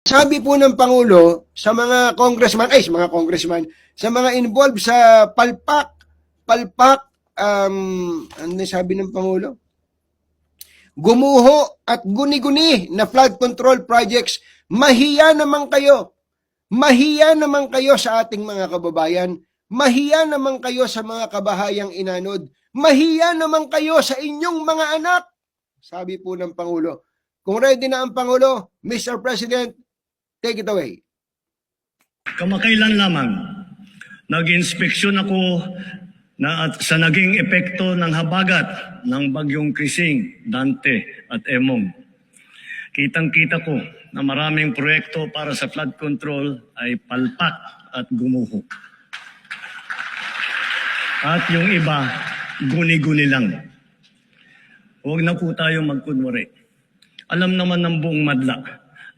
Sabi po ng Pangulo sa mga congressman, sa mga involved sa palpak, ano sabi ng Pangulo? Gumuho at guni-guni na flood control projects, mahiya naman kayo. Mahiya naman kayo sa ating mga kababayan. Mahiya naman kayo sa mga kabahayang inanod. Mahiya naman kayo sa inyong mga anak. Sabi po ng Pangulo. Kung ready na ang Pangulo, Mr. President, take it away. Kamakailan lamang, nag-inspeksyon ako sa naging epekto ng habagat ng bagyong Krising, Dante at Emong. Kitang-kita ko na maraming proyekto para sa flood control ay palpak at gumuho. At yung iba, guni-guni lang. Huwag na po tayo magkunwari. Alam naman ng buong madla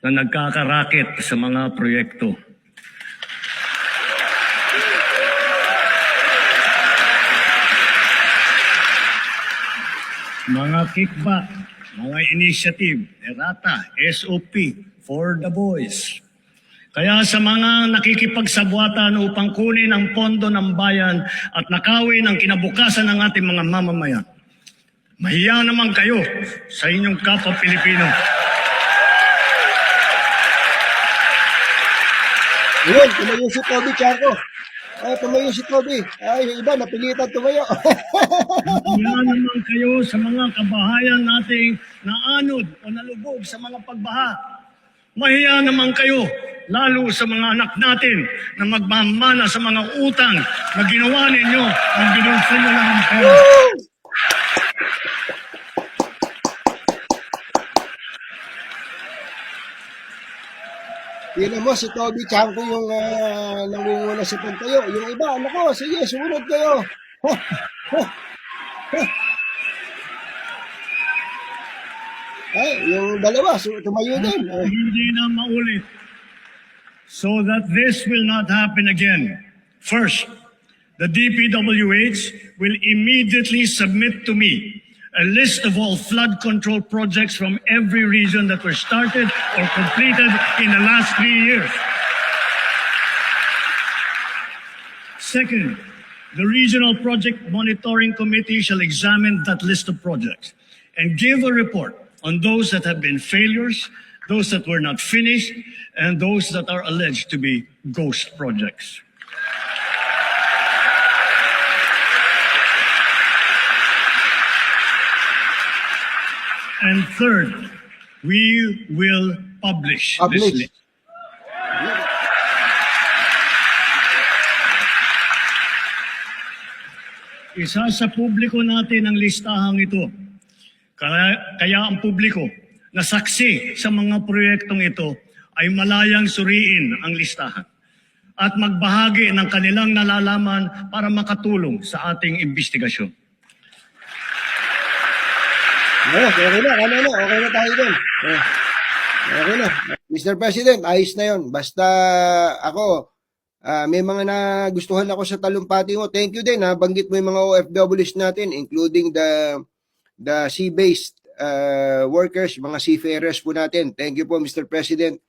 na nagkakarakit sa mga proyekto. Mga kickback, mga initiative, errata, SOP, for the boys. Kaya sa mga nakikipagsabwatan upang kunin ang pondo ng bayan at nakawin ang kinabukasan ng ating mga mamamayan, mahiya naman kayo sa inyong kapwa Pilipino. Yun, tumayo si Toby Charco. Tumayo si Toby. Ay, iba, napilitan tumayo. Mahiya naman kayo sa mga kabahayan nating naanod o nalubog sa mga pagbaha. Mahiya naman kayo, lalo sa mga anak natin na magmamana sa mga utang na ginawa ninyo ang binulsa nyo lang ang pera. Tignan mo, si Toby Charco yung nangunguna sa pagtayo. Yung iba, nako, sige, sumunod kayo. Ay, yung dalawa, tumayo din. Hindi na maulit. So that this will not happen again. First, the DPWH will immediately submit to me a list of all flood control projects from every region that were started or completed in the last 3 years. Second, the Regional Project Monitoring Committee shall examine that list of projects and give a report on those that have been failures, those that were not finished, and those that are alleged to be ghost projects. And third, we will publish this list. Isa sa publiko natin ang listahang ito. Kaya ang publiko na saksi sa mga proyektong ito ay malayang suriin ang listahan at magbahagi ng kanilang nalalaman para makatulong sa ating investigasyon. Okay na tayo dun. Okay na. Mr. President, ayos na yun. Basta ako, may mga nagustuhan ako sa talumpati mo. Thank you din, banggit mo yung mga OFWs natin, including the sea-based workers, mga seafarers po natin. Thank you po, Mr. President.